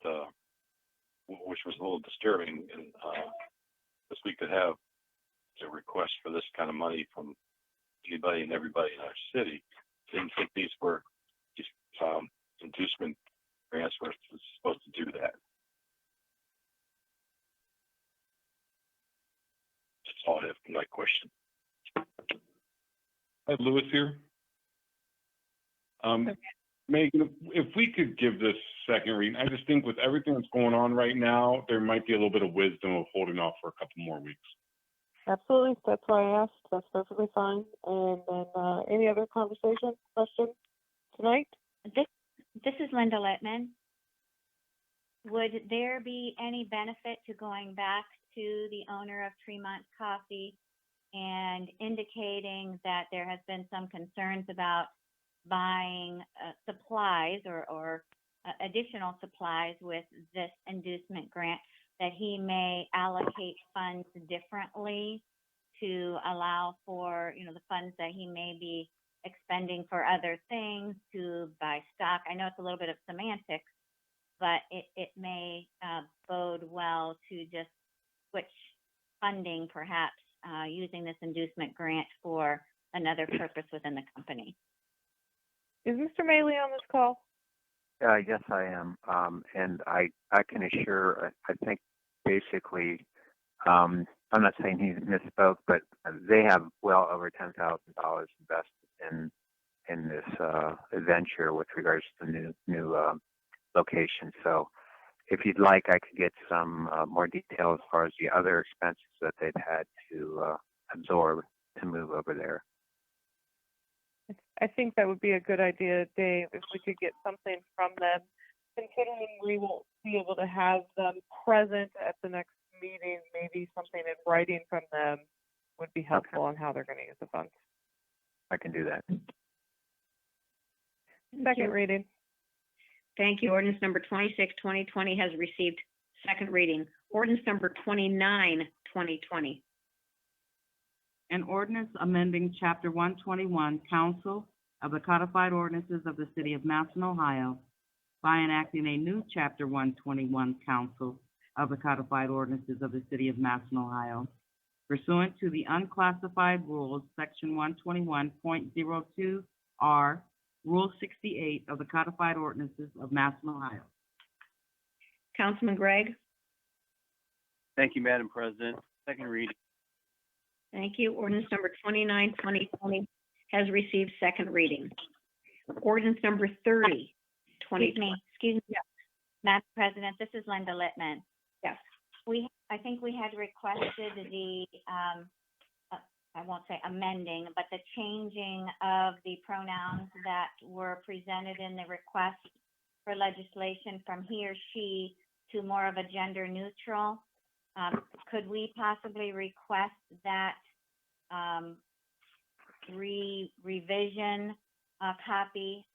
which was a little disturbing. And because we could have a request for this kind of money from anybody and everybody in our city. Didn't think these were just inducement grants were supposed to do that. That's all I have for my question. Hi, Lewis here. Megan, if we could give this second reading, I just think with everything that's going on right now, there might be a little bit of wisdom of holding off for a couple more weeks. Absolutely. That's why I asked. That's perfectly fine. And then any other question tonight? This is Linda Littman. Would there be any benefit to going back to the owner of Tremont Coffee and indicating that there has been some concerns about buying supplies or additional supplies with this inducement grant, that he may allocate funds differently to allow for, you know, the funds that he may be expending for other things to buy stock? I know it's a little bit of semantics, but it may bode well to just switch funding, perhaps using this inducement grant for another purpose within the company. Is Mr. Maley on this call? Yes, I am. And I can assure, I think basically, I'm not saying he misspoke, but they have well over $10,000 invested in this venture with regards to the new location. So if you'd like, I could get some more detail as far as the other expenses that they've had to absorb to move over there. I think that would be a good idea, Dave, if we could get something from them. Considering we won't be able to have them present at the next meeting, maybe something in writing from them would be helpful on how they're going to use the funds. I can do that. Second reading. Thank you. Ordinance number 26, 2020 has received second reading. Ordinance number 29, 2020. An ordinance amending Chapter 121, Council of the Codified Ordinances of the City of Massillon, Ohio, by enacting a new Chapter 121, Council of the Codified Ordinances of the City of Massillon, Ohio, pursuant to the unclassified rules, Section 121.02R, Rule 68 of the Codified Ordinances of Massillon, Ohio. Councilman Gregg? Thank you, Madam President. Second reading. Thank you. Ordinance number 29, 2020 has received second reading. Ordinance number 30, 2020. Excuse me, Madam President, this is Linda Littman. Yes. I think we had requested the, I won't say amending, but the changing of the pronouns that were presented in the request for legislation from he or she to more of a gender neutral. Could we possibly request that revision copy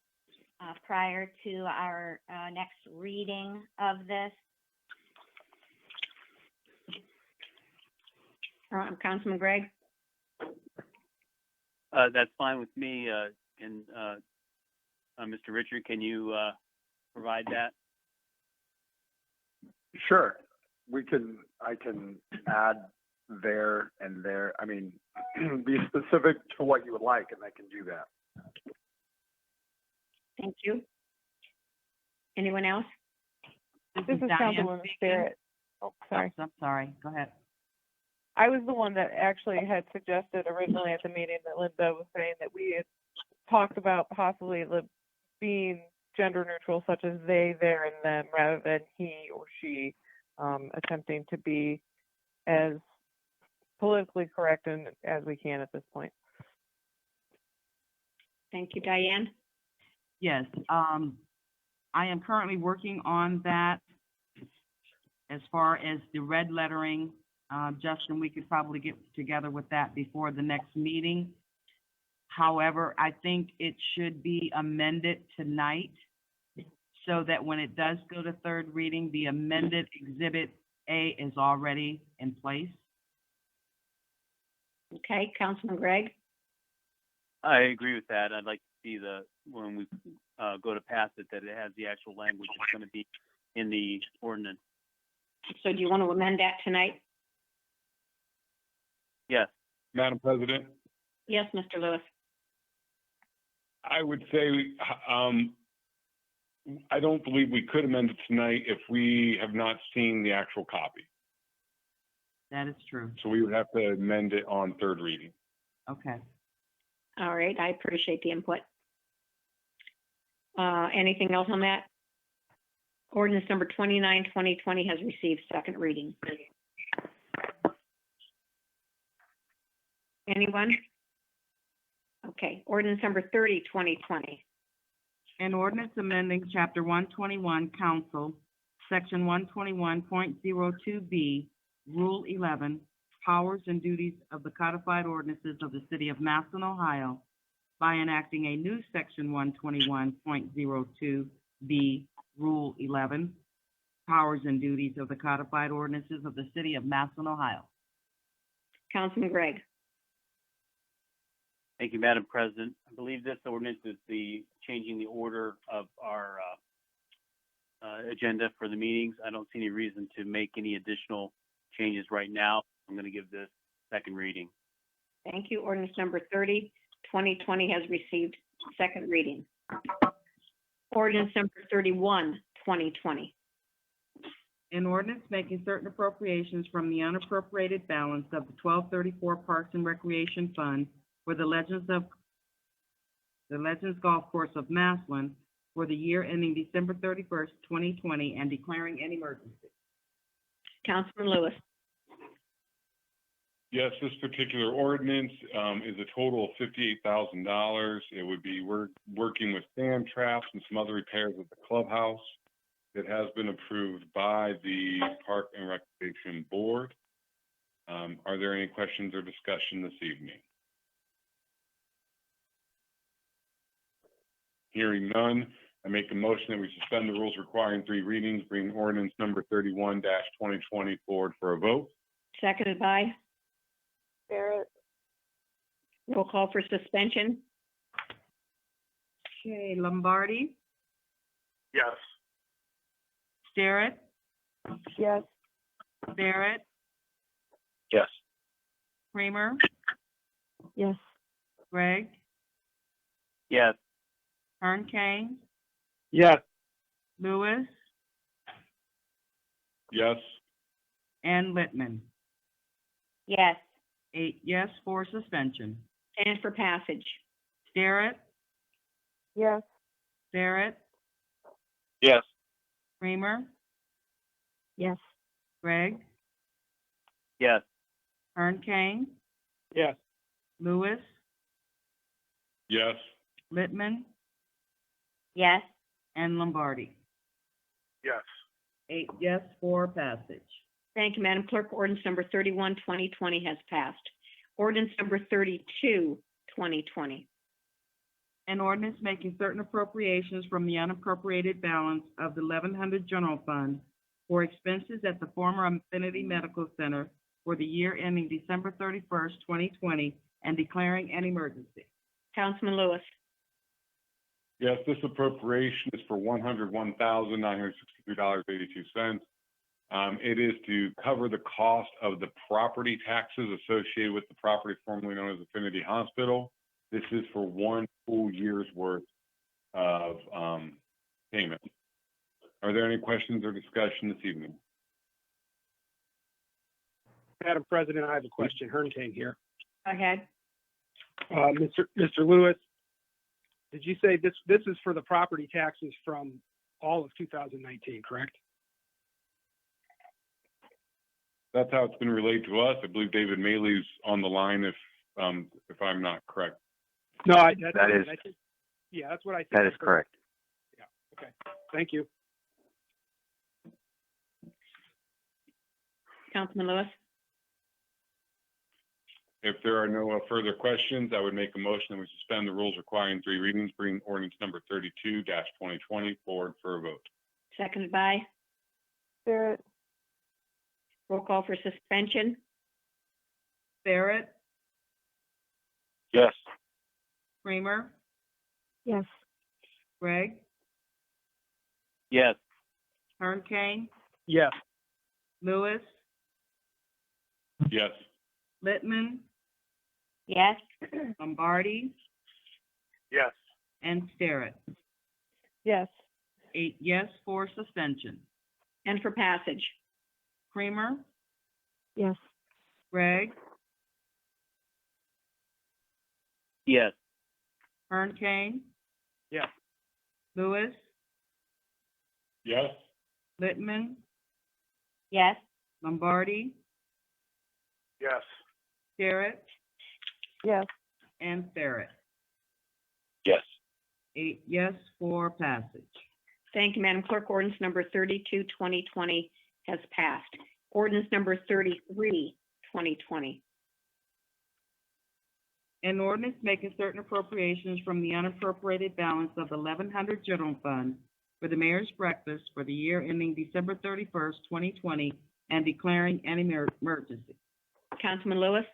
prior to our next reading of this? Councilman Gregg? That's fine with me. Mr. Richard, can you provide that? Sure. I can add there and there. I mean, be specific to what you would like, and I can do that. Thank you. Anyone else? This is Diane Councilwoman speaking. Barrett. Oh, sorry. I'm sorry. Go ahead. I was the one that actually had suggested originally at the meeting that Linda was saying that we had talked about possibly being gender neutral, such as they, their, and them, rather than he or she, attempting to be as politically correct and as we can at this point. Thank you, Diane. Yes, I am currently working on that. As far as the red lettering, Justin, we could probably get together with that before the next meeting. However, I think it should be amended tonight so that when it does go to third reading, the amended Exhibit A is already in place. Okay, Councilman Gregg? I agree with that. I'd like to see when we go to pass it, that it has the actual language that's going to be in the ordinance. So do you want to amend that tonight? Yes. Madam President, Yes, Mr. Lewis. I would say, I don't believe we could amend it tonight if we have not seen the actual copy. That is true. So we would have to amend it on third reading. Okay. All right, I appreciate the input. Anything else on that? Ordinance number 29, 2020 has received second reading. Anyone? Okay, ordinance number 30, 2020. An ordinance amending Chapter 121, Council, Section 121.02B, Rule 11, Powers and Duties of the Codified Ordinances of the City of Massillon, Ohio, by enacting a new Section 121.02B, Rule 11, Powers and Duties of the Codified Ordinances of the City of Massillon, Ohio. Councilman Gregg? Thank you, Madam President. I believe this ordinance is changing the order of our agenda for the meetings. I don't see any reason to make any additional changes right now. I'm going to give this second reading. Thank you. Ordinance number 30, 2020 has received second reading. Ordinance number 31, 2020. An ordinance making certain appropriations from the unappropriated balance of the 1234 Parks and Recreation Fund for the Legends Golf Course of Massillon for the year ending December 31st, 2020, and declaring an emergency. Councilman Lewis. Yes, this particular ordinance is a total of $58,000. It would be, we're working with sand traps and some other repairs at the clubhouse. It has been approved by the Park and Recreation Board. Are there any questions or discussion this evening? Hearing none, I make a motion that we suspend the rules requiring 3 readings, bring ordinance number 31-2020 forward for a vote. Seconded by, Barrett, roll call for suspension. Okay, Lombardi, Yes. Starrett, yes, Barrett, Yes. Kramer, yes, Gregg, Yes. Hearn Kane, Yes. Lewis, Yes. and Littman. Yes. 8 yes for suspension. And for passage. Starrett, yes, Barrett, Yes. Kramer, yes, Gregg, Yes. Hearn Kane, Yes. Lewis, Yes. Littman, Yes. and Lombardi. Yes. 8 yes for passage. Thank you, Madam Clerk. Ordinance number 31-2020 has passed. Ordinance number 32-2020. An ordinance making certain appropriations from the unappropriated balance of the 1100 General Fund for expenses at the former Infinity Medical Center for the year ending December 31st, 2020, and declaring an emergency. Councilman Lewis. Yes, this appropriation is for $101,963.82. It is to cover the cost of the property taxes associated with the property formerly known as Infinity Hospital. This is for 1 full year's worth of payment. Are there any questions or discussion this evening? Madam President, I have a question. Hearn Kane here. Go ahead. Mr. Lewis, did you say this is for the property taxes from all of 2019, correct? That's how it's been relayed to us. I believe David Maley's on the line if I'm not correct. No, That is- yeah, that's what I think. That is correct. Yeah, okay. Thank you. Councilman Lewis. If there are no further questions, I would make a motion that we suspend the rules requiring 3 readings, bring ordinance number 32-2020 forward for a vote. Seconded by, Barrett, roll call for suspension. Barrett, Yes. Kramer, yes, Gregg, Yes. Hearn Kane, Yes. Lewis, Yes. Littman, Yes. Lombardi, Yes. and Starrett. yes, 8 yes for suspension. And for passage. Kramer, yes, Gregg, Yes. Hearn Kane, Yes. Lewis, Yes. Littman, Yes. Lombardi, Yes. Starrett, yes, and Starrett. Yes. 8 yes for passage. Thank you, Madam Clerk. Ordinance number 32-2020 has passed. Ordinance number 33-2020. An ordinance making certain appropriations from the unappropriated balance of the 1100 General Fund for the Mayor's Breakfast for the year ending December 31st, 2020, and declaring an emergency. Councilman Lewis.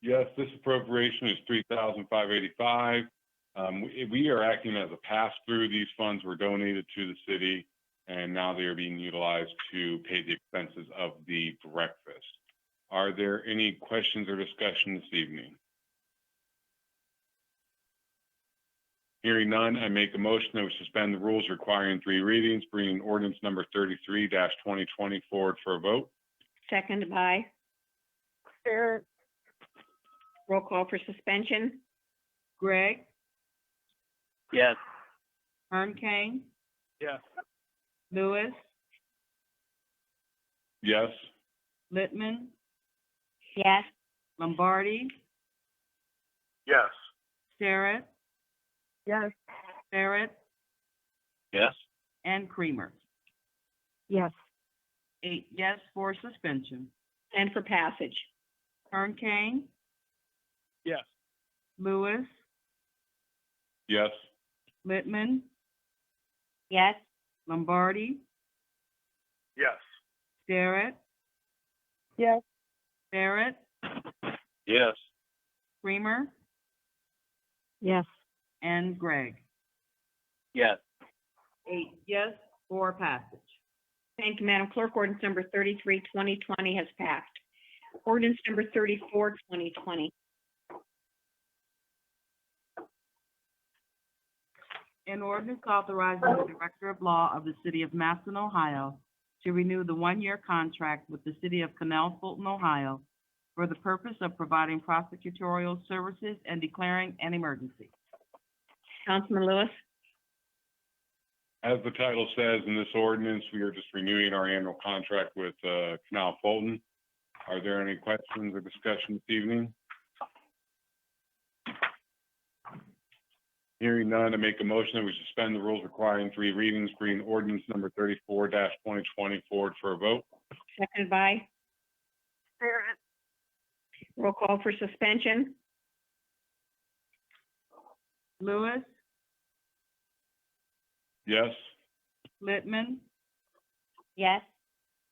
Yes, this appropriation is $3,585. We are acting as a pass-through. These funds were donated to the city, and now they are being utilized to pay the expenses of the breakfast. Are there any questions or discussion this evening? Hearing none, I make a motion that we suspend the rules requiring 3 readings, bringing ordinance number 33-2020 forward for a vote. Seconded by, Barrett, roll call for suspension. Gregg, Yes. Hernkane, Yes. Lewis, Yes. Littman, Yes. Lombardi, Yes. Starrett, Yes. Barrett, Yes. and Creamer. Yes. 8 yes for suspension. And for passage. Hernkane, Yes. Lewis, Yes. Littman, Yes. Lombardi, Yes. Starrett, Yes. Barrett, Yes. Creamer, Yes. and Gregg. Yes. 8 yes for passage. Thank you, Madam Clerk. Ordinance number 33, 2020 has passed. Ordinance number 34, 2020. An ordinance authorizing the Director of Law of the City of Massillon, Ohio, to renew the one-year contract with the City of Canal Fulton, Ohio, for the purpose of providing prosecutorial services and declaring an emergency. Councilman Lewis? As the title says in this ordinance, we are just renewing our annual contract with Canal Fulton. Are there any questions or discussion this evening? Hearing none, I make a motion that we suspend the rules requiring 3 readings, bring ordinance number 34-2020 forward for a vote. Seconded by? Barrett. Roll call for suspension? Lewis, Yes. Littman, Yes.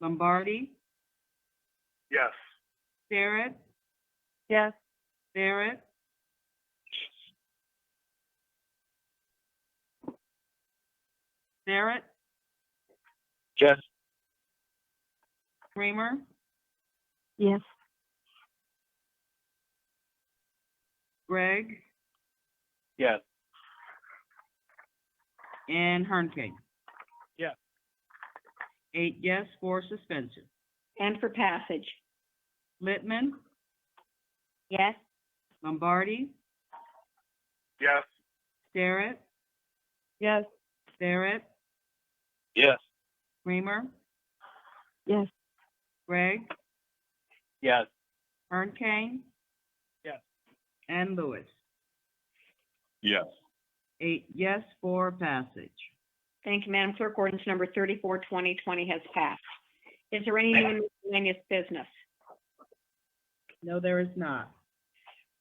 Lombardi, Yes. Starrett, Yes. Barrett, Barrett, Yes. Creamer, Yes. Gregg, Yes. and Hernkane. Yes. 8 yes for suspension. And for passage? Littman, Yes. Lombardi, Yes. Starrett, Yes. Barrett, Yes. Creamer, Yes. Gregg, Yes. Hernkane, Yes. and Lewis. Yes. 8 yes for passage. Thank you, Madam Clerk. Ordinance number 34, 2020 has passed. Is there any new miscellaneous business? No, there is not.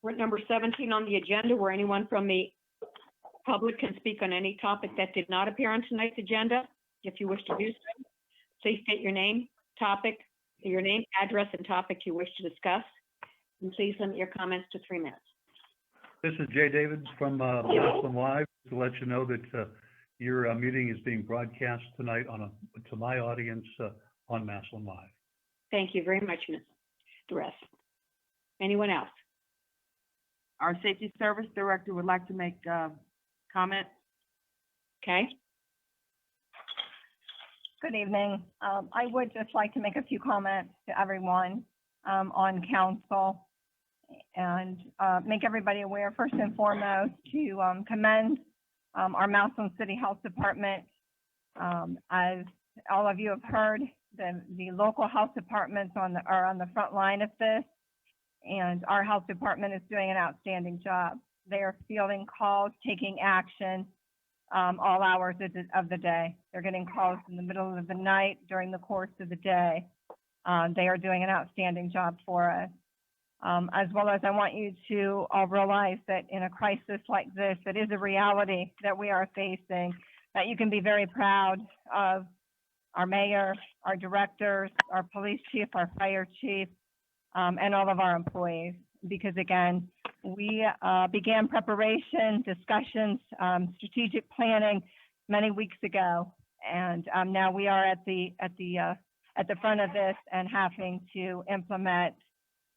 We're at number 17 on the agenda, where anyone from the public can speak on any topic that did not appear on tonight's agenda. If you wish to do so, please state your name, address, and topic you wish to discuss. And please limit your comments to 3 minutes. This is Jay Davids from Massillon Live, to let you know that your meeting is being broadcast tonight to my audience on Massillon Live. Thank you very much, Ms. Dress. Anyone else? Our Safety Service Director would like to make comment. Okay. Good evening. I would just like to make a few comments to everyone on council and make everybody aware, first and foremost, to commend our Massillon City Health Department. As all of you have heard, the local health departments are on the front line of this, and our health department is doing an outstanding job. They are fielding calls, taking action, all hours of the day. They're getting calls in the middle of the night, during the course of the day. They are doing an outstanding job for us. As well as I want you to all realize that in a crisis like this, it is a reality that we are facing, that you can be very proud of our mayor, our directors, our police chief, our fire chief, and all of our employees. Because again, we began preparation, discussions, strategic planning many weeks ago, and now we are at the front of this and having to implement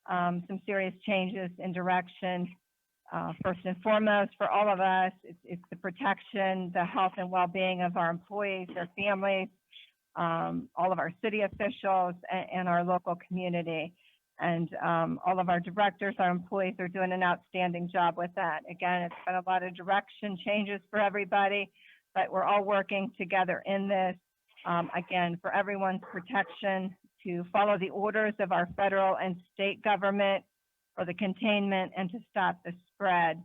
some serious changes in direction. First and foremost, for all of us, it's the protection, the health and well-being of our employees, their families, all of our city officials, and our local community. And all of our directors, our employees are doing an outstanding job with that. Again, it's been a lot of direction changes for everybody, but we're all working together in this, again, for everyone's protection, to follow the orders of our federal and state government for the containment and to stop the spread.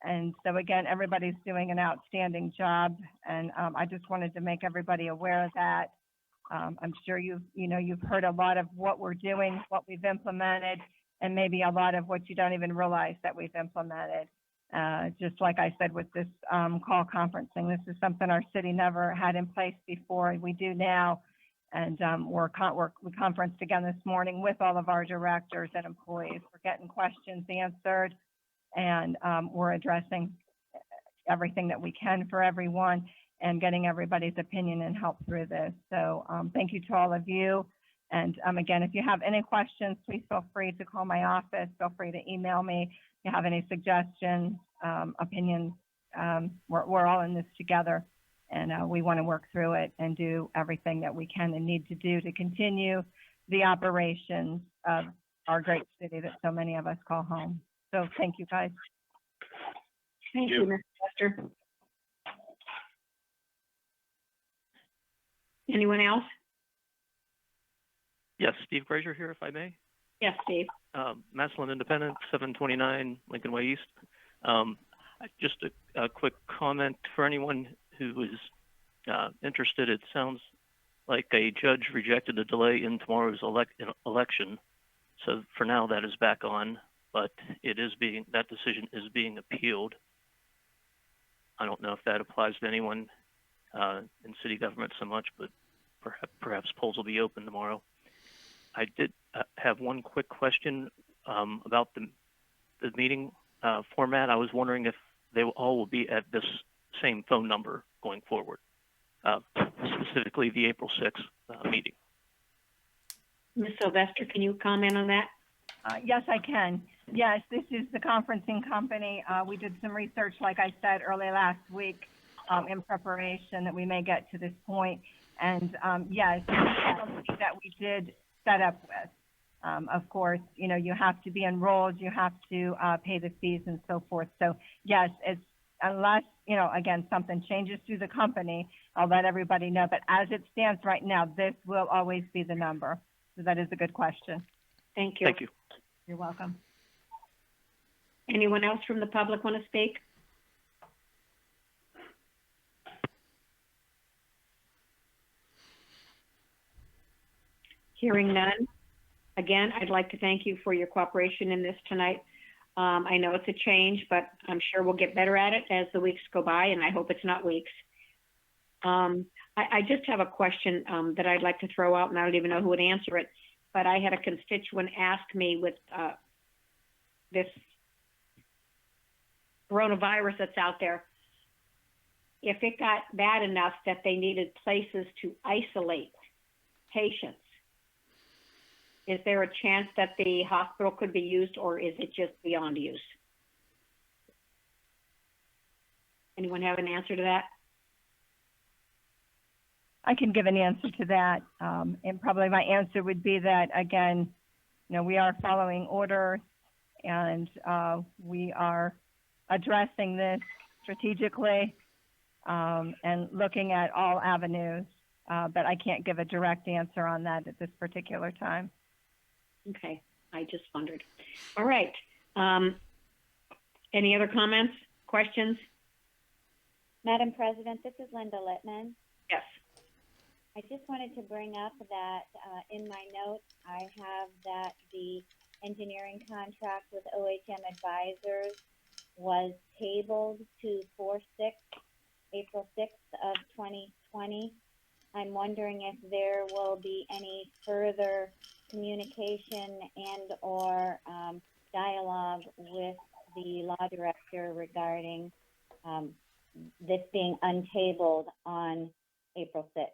And so again, everybody's doing an outstanding job, and I just wanted to make everybody aware of that. I'm sure you've heard a lot of what we're doing, what we've implemented, and maybe a lot of what you don't even realize that we've implemented. Just like I said with this call conferencing, this is something our city never had in place before. We do now, and we conferenced again this morning with all of our directors and employees. We're getting questions answered, and we're addressing everything that we can for everyone and getting everybody's opinion and help through this. So thank you to all of you. And again, if you have any questions, please feel free to call my office. Feel free to email me. If you have any suggestions, opinions, we're all in this together, and we want to work through it and do everything that we can and need to do to continue the operations of our great city that so many of us call home. So thank you, guys. Thank you, Ms. Lester. Anyone else? Yes, Steve Grazier here, if I may. Yes, Steve. Massillon Independent, 729 Lincoln Way East. Just a quick comment for anyone who is interested. It sounds like a judge rejected a delay in tomorrow's election. So for now, that is back on, but that decision is being appealed. I don't know if that applies to anyone in city government so much, but perhaps polls will be open tomorrow. I did have one quick question about the meeting format. I was wondering if they all will be at this same phone number going forward, specifically the April 6th meeting. Ms. Sylvester, can you comment on that? Yes, I can. Yes, this is the conferencing company. We did some research, like I said, early last week in preparation that we may get to this point. And yes, it's something that we did set up with. Of course, you have to be enrolled, you have to pay the fees and so forth. So yes, it's unless, again, something changes through the company, I'll let everybody know. But as it stands right now, this will always be the number. So that is a good question. Thank you. Thank you. You're welcome. Anyone else from the public want to speak? Hearing none. Again, I'd like to thank you for your cooperation in this tonight. I know it's a change, but I'm sure we'll get better at it as the weeks go by, and I hope it's not weeks. I just have a question that I'd like to throw out, and I don't even know who would answer it, but I had a constituent ask me with this coronavirus that's out there, if it got bad enough that they needed places to isolate patients, is there a chance that the hospital could be used, or is it just beyond use? Anyone have an answer to that? I can give an answer to that. And probably my answer would be that, again, we are following orders, and we are addressing this strategically and looking at all avenues. But I can't give a direct answer on that at this particular time. Okay, I just wondered. All right. Any other comments, questions? Madam President, this is Linda Littman. Yes. I just wanted to bring up that in my notes, I have that the engineering contract with OHM Advisors was tabled to April 6th of 2020. I'm wondering if there will be any further communication and or dialogue with the law director regarding this being untabled on April 6th.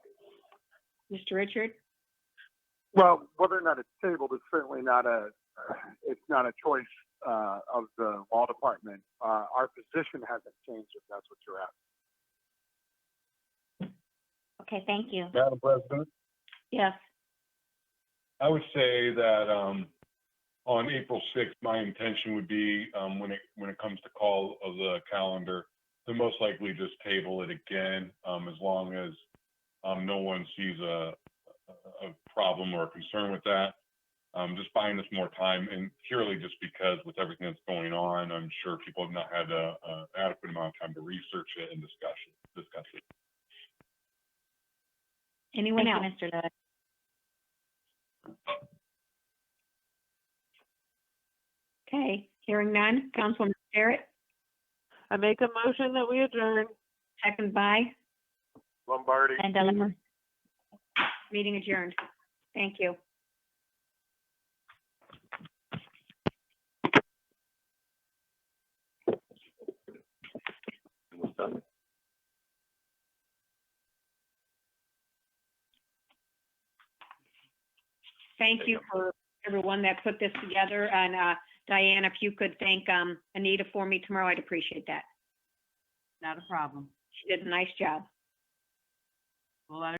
Mr. Richard? Well, whether or not it's tabled is certainly not it's not a choice of the law department. Our position hasn't changed, if that's what you're asking. Okay, thank you. Madam President, Yes. I would say that on April 6th, my intention would be when it comes to call of the calendar they'll most likely just table it again, as long as, no one sees a problem or a concern with that. Just buying us more time, and purely just because with everything that's going on, I'm sure people have not had a adequate amount of time to research it and discuss it. Anyone Thank else? you, Mr. Lewis. Okay, hearing none. Councilwoman Barrett, I make a motion that we adjourn. second by, Lombardi. And meeting adjourned. Thank you. Almost done. Thank you for everyone that put this together, and, Diane, if you could thank, Anita for me tomorrow, I'd appreciate that. Not a problem. She did a nice job. Well, I